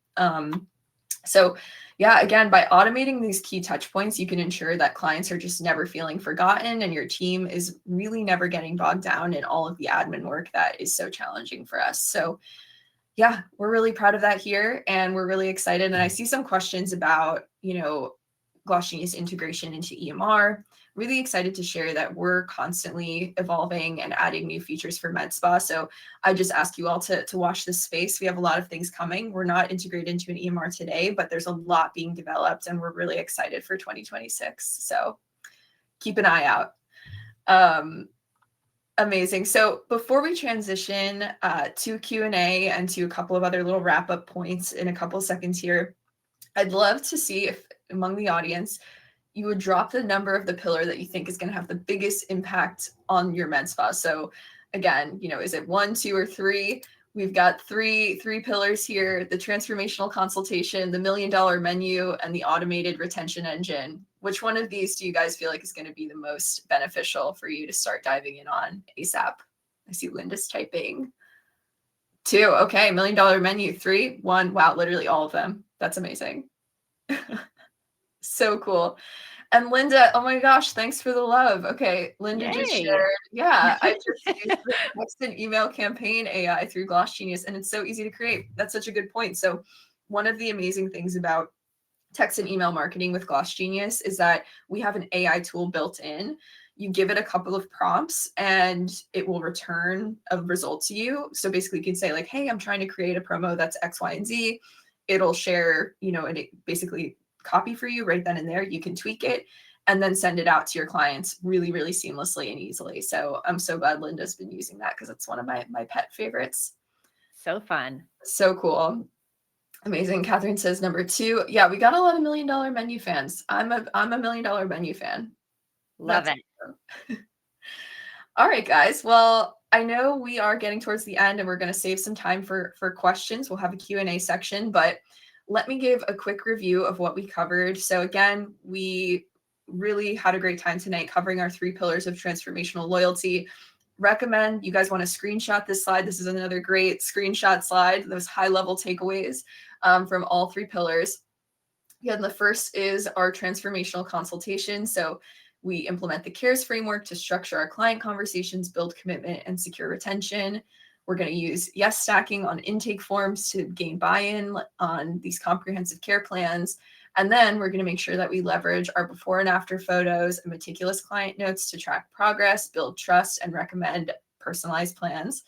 So yeah, again, by automating these key touch points, you can ensure that clients are just never feeling forgotten and your team is really never getting bogged down in all of the admin work that is so challenging for us. So yeah, we're really proud of that here and we're really excited. And I see some questions about, Gloss Genius integration into EMR. Really excited to share that we're constantly evolving and adding new features for Medspa. So I just ask you all to watch this space. We have a lot of things coming. We're not integrated into an EMR today, but there's a lot being developed and we're really excited for 2026. So keep an eye out. Amazing. So before we transition to Q&A and to a couple of other little wrap-up points in a couple seconds here, I'd love to see if among the audience, you would drop the number of the pillar that you think is going to have the biggest impact on your med spa. So again, is it 1, 2, or 3? We've got three pillars here: the transformational consultation, the $1 million menu, and the automated retention engine. Which one of these do you guys feel like is going to be the most beneficial for you to start diving in on ASAP? I see Linda's typing. 2. Okay. $1 million menu. 3, 1. Wow. Literally all of them. That's amazing. So cool. And Linda, oh my gosh, thanks for the love. Okay, Linda just
Yay.
shared. Yeah, I just used the text and email campaign AI through Gloss Genius, and it's so easy to create. That's such a good point. So one of the amazing things about text and email marketing with Gloss Genius is that we have an AI tool built in. You give it a couple of prompts and it will return a result to you. So basically you can say like, hey, I'm trying to create a promo that's X, Y, and Z. It'll share, and it basically copy for you right then and there. You can tweak it and then send it out to your clients really, really seamlessly and easily. So I'm so glad Linda's been using that because it's one of my pet favorites.
So fun.
So cool. Amazing. Catherine says number 2. Yeah, we got a lot of $1 Million Menu fans. I'm a $1 Million Menu fan.
Love
That's
it.
awesome. All right, guys. Well, I know we are getting towards the end and we're going to save some time for questions. We'll have a Q&A section, but let me give a quick review of what we covered. So again, we really had a great time tonight covering our 3 pillars of transformational loyalty. Recommend you guys want to screenshot this slide. This is another great screenshot slide, those high-level takeaways from all 3 pillars. Again, the first is our transformational consultation. So we implement the CARES framework to structure our client conversations, build commitment, and secure retention. We're going to use yes stacking on intake forms to gain buy-in on these comprehensive care plans. And then we're going to make sure that we leverage our before and after photos and meticulous client notes to track progress, build trust, and recommend personalized plans.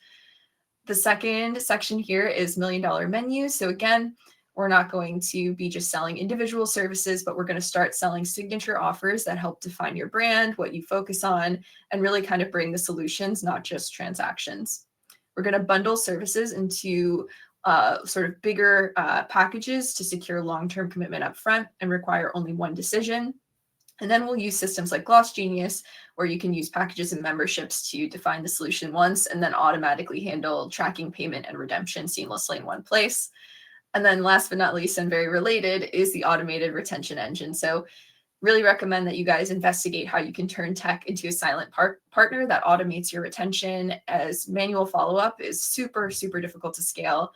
The second section here is $1 Million Menus. So again, we're not going to be just selling individual services, but we're going to start selling signature offers that help define your brand, what you focus on, and really kind of bring the solutions, not just transactions. We're going to bundle services into sort of bigger packages to secure long-term commitment up front and require only one decision. And then we'll use systems like Gloss Genius, where you can use packages and memberships to define the solution once and then automatically handle tracking, payment, and redemption seamlessly in one place. And then last but not least, and very related, is the automated retention engine. So really recommend that you guys investigate how you can turn tech into a silent partner that automates your retention, as manual follow-up is super, super difficult to scale.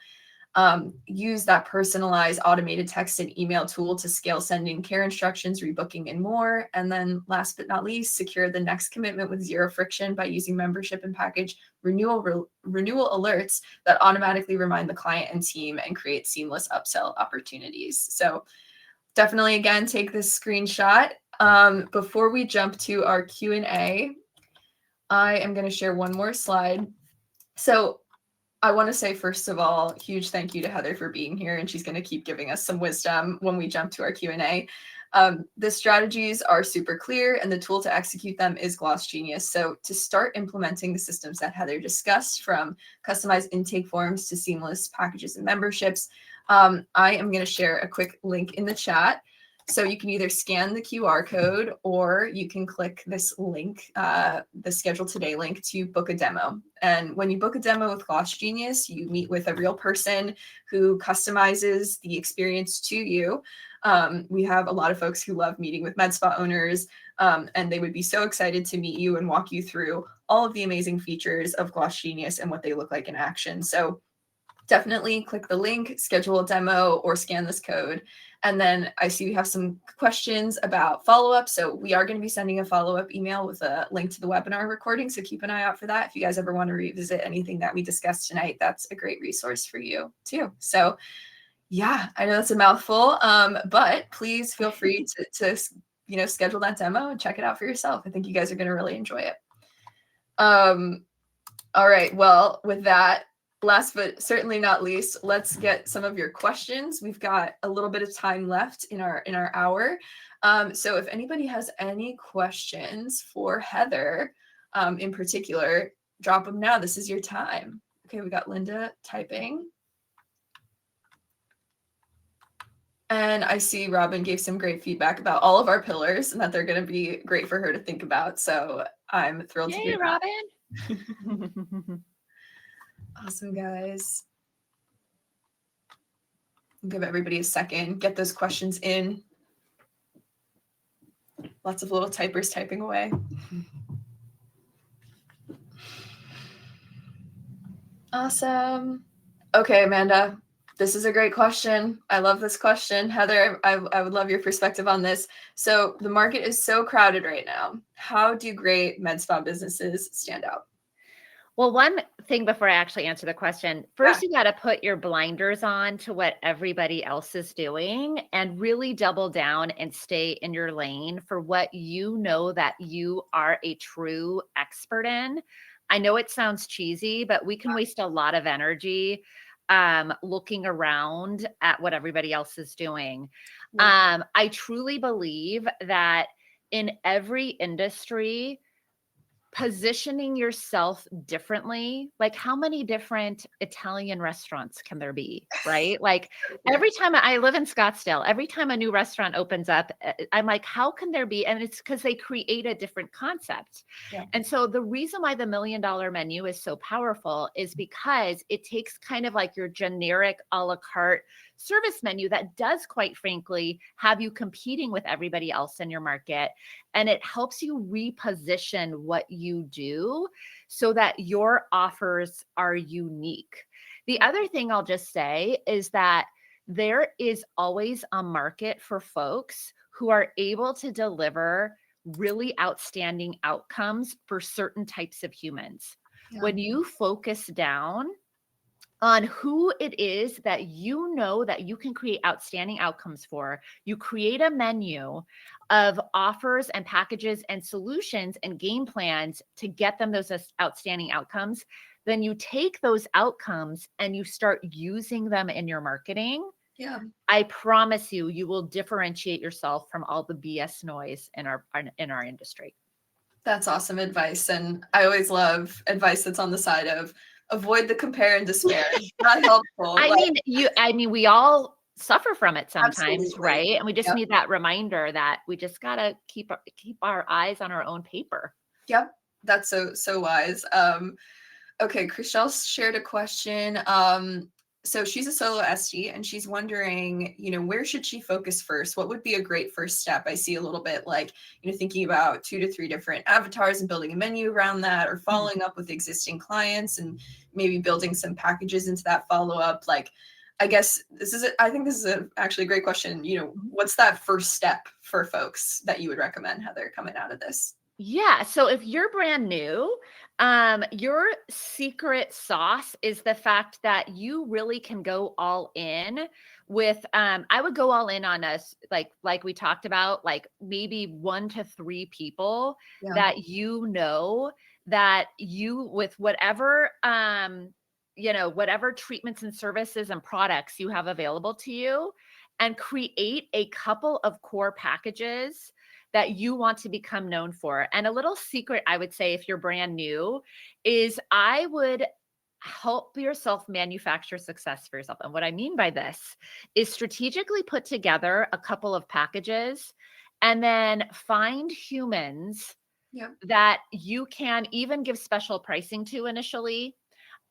Use that personalized automated text and email tool to scale sending care instructions, rebooking, and more. And then last but not least, secure the next commitment with zero friction by using membership and package renewal alerts that automatically remind the client and team and create seamless upsell opportunities. So definitely, again, take this screenshot. Before we jump to our Q&A, I am going to share one more slide. So I want to say, first of all, huge thank you to Heather for being here, and she's going to keep giving us some wisdom when we jump to our Q&A. The strategies are super clear, and the tool to execute them is Gloss Genius. So to start implementing the systems that Heather discussed, from customized intake forms to seamless packages and memberships, I am going to share a quick link in the chat. So you can either scan the QR code or you can click this link, the Schedule Today link, to book a demo. And when you book a demo with Gloss Genius, you meet with a real person who customizes the experience to you. We have a lot of folks who love meeting with Medspa owners, and they would be so excited to meet you and walk you through all of the amazing features of Gloss Genius and what they look like in action. So definitely click the link, schedule a demo, or scan this code. And then I see we have some questions about follow-up. So we are going to be sending a follow-up email with a link to the webinar recording. So keep an eye out for that. If you guys ever want to revisit anything that we discussed tonight, that's a great resource for you too. So yeah, I know that's a mouthful, but please feel free to schedule that demo and check it out for yourself. I think you guys are going to really enjoy it. All right. Well, with that, last but certainly not least, let's get some of your questions. We've got a little bit of time left in our hour. So if anybody has any questions for Heather in particular, drop them now. This is your time. Okay, we got Linda typing. And I see Robin gave some great feedback about all of our pillars and that they're going to be great for her to think about. So I'm thrilled to hear that.
Robin.
Awesome, guys. Give everybody a second. Get those questions in. Lots of little typers typing away. Awesome. Okay, Amanda, this is a great question. I love this question. Heather, I would love your perspective on this. So the market is so crowded right now. How do great med spa businesses stand out?
Well, one thing before I actually answer the question, first, you got to put your blinders on to what everybody else is doing and really double down and stay in your lane for what you know that you are a true expert in. I know it sounds cheesy, but we can waste a lot of energy looking around at what everybody else is doing. I truly believe that in every industry, positioning yourself differently. Like, how many different Italian restaurants can there be, right? Like, every time I live in Scottsdale, every time a new restaurant opens up, I'm like, how can there be? And it's because they create a different concept.
Yeah.
And so the reason why the $1 million menu is so powerful is because it takes kind of like your generic a la carte service menu that does, quite frankly, have you competing with everybody else in your market. And it helps you reposition what you do so that your offers are unique. The other thing I'll just say is that there is always a market for folks who are able to deliver really outstanding outcomes for certain types of humans.
Yeah.
When you focus down on who it is that you know that you can create outstanding outcomes for, you create a menu of offers and packages and solutions and game plans to get them those outstanding outcomes. Then you take those outcomes and you start using them in your marketing.
Yeah.
I promise you, you will differentiate yourself from all the BS noise in our industry.
That's awesome advice. And I always love advice that's on the side of avoid the compare and despair. Not helpful.
I mean, we all suffer from it sometimes,
Absolutely.
right? And we just
Yep.
need that reminder that we just got to keep our eyes on our own paper.
Yep. That's so wise. Okay, Chriselle shared a question. So she's a solo SG and she's wondering, where should she focus first? What would be a great first step? I see a little bit like, thinking about 2 to 3 different avatars and building a menu around that, or following up with existing clients and maybe building some packages into that follow-up. Like, I guess I think this is actually a great question. What's that first step for folks that you would recommend, Heather, coming out of this?
Yeah. So if you're brand new, your secret sauce is the fact that you really can go all in with, I would go all in on us, like we talked about, like maybe 1 to 3 people that that you with whatever, whatever treatments and services and products you have available to you, and create a couple of core packages that you want to become known for. And a little secret, I would say, if you're brand new, is I would help yourself manufacture success for yourself. And what I mean by this is strategically put together a couple of packages and then find humans that you can even give special pricing to initially,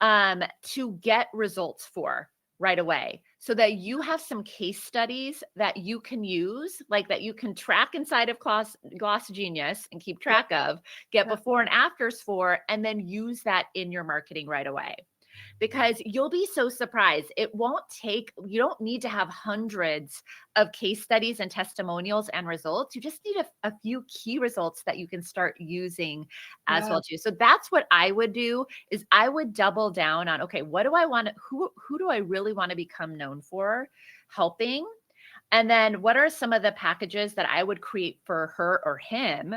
to get results for right away, so that you have some case studies that you can use, like that you can track inside of Gloss Genius and keep track of, get before and afters for, and then use that in your marketing right away. Because you'll be so surprised. You don't need to have hundreds of case studies and testimonials and results. You just need a few key results that you can start using as well too. So that's what I would do, is I would double down on, okay, what do I want to, who do I really want to become known for helping? And then what are some of the packages that I would create for her or him?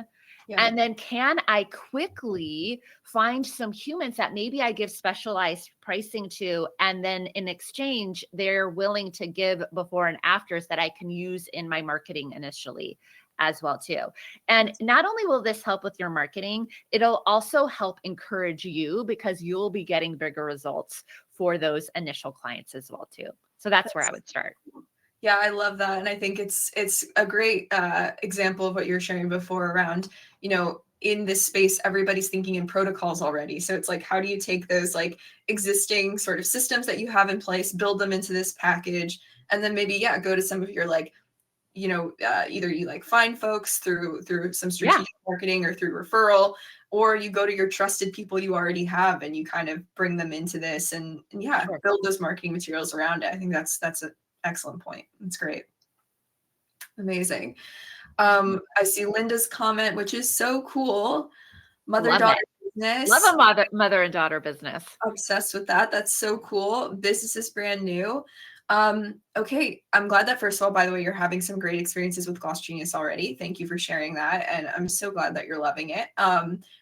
And then can I quickly find some humans that maybe I give specialized pricing to, and then in exchange, they're willing to give before and afters that I can use in my marketing initially as well too. And not only will this help with your marketing, it'll also help encourage you, because you'll be getting bigger results for those initial clients as well too. So that's where I would start.
Yeah, I love that. And I think it's a great example of what you were sharing before around, in this space, everybody's thinking in protocols already. So it's like, how do you take those like existing sort of systems that you have in place, build them into this package, and then maybe, go to some of your like, either you like find folks through some strategic marketing or through referral, or you go to your trusted people you already have and you kind of bring them into this and build those marketing materials around it. I think that's an excellent point. That's great. Amazing. I see Linda's comment, which is so cool. Mother-daughter business.
Love a mother and daughter business.
Obsessed with that. That's so cool. Business is brand new. Okay. I'm glad that, first of all, by the way, you're having some great experiences with Gloss Genius already. Thank you for sharing that. And I'm so glad that you're loving it.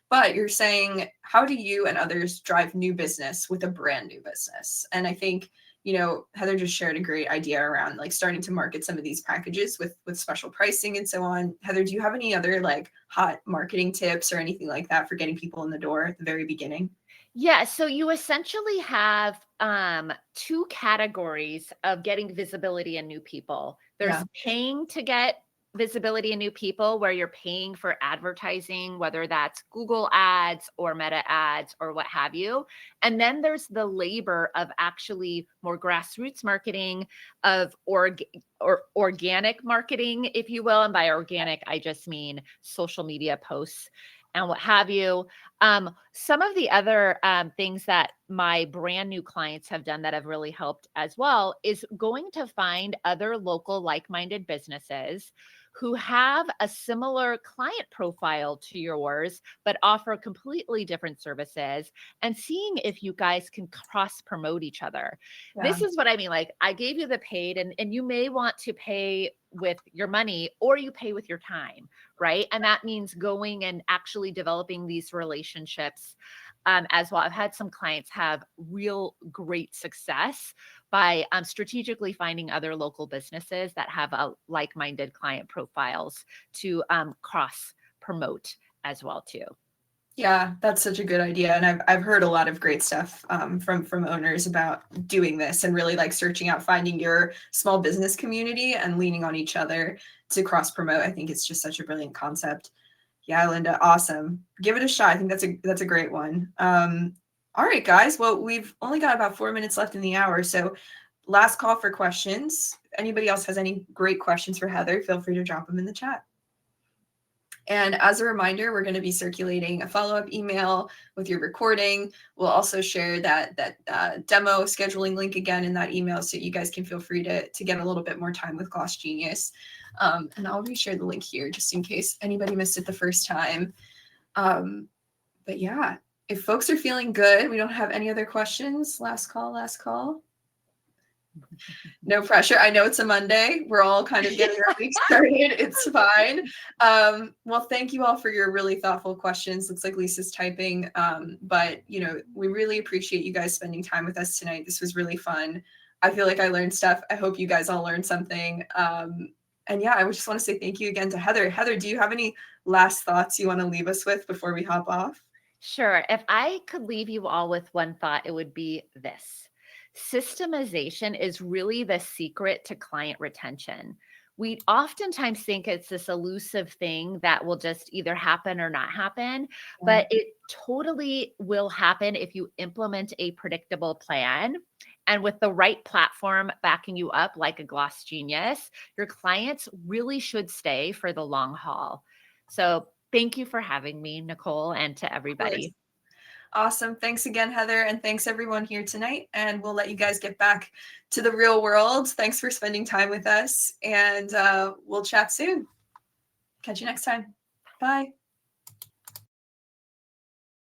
But you're saying, how do you and others drive new business with a brand new business? And I think, Heather just shared a great idea around like starting to market some of these packages with special pricing and so on. Heather, do you have any other like hot marketing tips or anything like that for getting people in the door at the very beginning?
Yeah, so you essentially have two categories of getting visibility in new people. There's
Yeah.
paying to get visibility in new people, where you're paying for advertising, whether that's Google ads or Meta ads or what have you. And then there's the labor of actually more grassroots marketing, of organic marketing, if you will. And by organic, I just mean social media posts and what have you. Some of the other things that my brand new clients have done that have really helped as well is going to find other local like-minded businesses who have a similar client profile to yours, but offer completely different services, and seeing if you guys can cross promote each other.
Yeah.
This is what I mean. Like, I gave you the paid, and you may want to pay with your money, or you pay with your time, right? And that means going and actually developing these relationships as well. I've had some clients have real great success by strategically finding other local businesses that have like-minded client profiles to cross promote as well too.
Yeah, that's such a good idea. And I've heard a lot of great stuff from owners about doing this and really like searching out, finding your small business community and leaning on each other to cross promote. I think it's just such a brilliant concept. Yeah, Linda, awesome. Give it a shot. I think that's a great one. All right, guys. Well, we've only got about 4 minutes left in the hour. So last call for questions. If anybody else has any great questions for Heather, feel free to drop them in the chat. And as a reminder, we're going to be circulating a follow-up email with your recording. We'll also share that demo scheduling link again in that email, so you guys can feel free to get a little bit more time with Gloss Genius. And I'll reshare the link here just in case anybody missed it the first time. But yeah, if folks are feeling good, we don't have any other questions. Last call. No pressure. I know it's a Monday. We're all kind of getting our week started. It's fine. Well, thank you all for your really thoughtful questions. Looks like Lisa's typing. But we really appreciate you guys spending time with us tonight. This was really fun. I feel like I learned stuff. I hope you guys all learned something. And yeah, I just want to say thank you again to Heather. Heather, do you have any last thoughts you want to leave us with before we hop off?
Sure. If I could leave you all with one thought, it would be this. Systemization is really the secret to client retention. We oftentimes think it's this elusive thing that will just either happen or not happen, but it totally will happen if you implement a predictable plan. And with the right platform backing you up, like a Gloss Genius, your clients really should stay for the long haul. So thank you for having me, Nicole, and to everybody.
Awesome. Thanks again, Heather. And thanks everyone here tonight. And we'll let you guys get back to the real world. Thanks for spending time with us. And we'll chat soon. Catch you next time. Bye.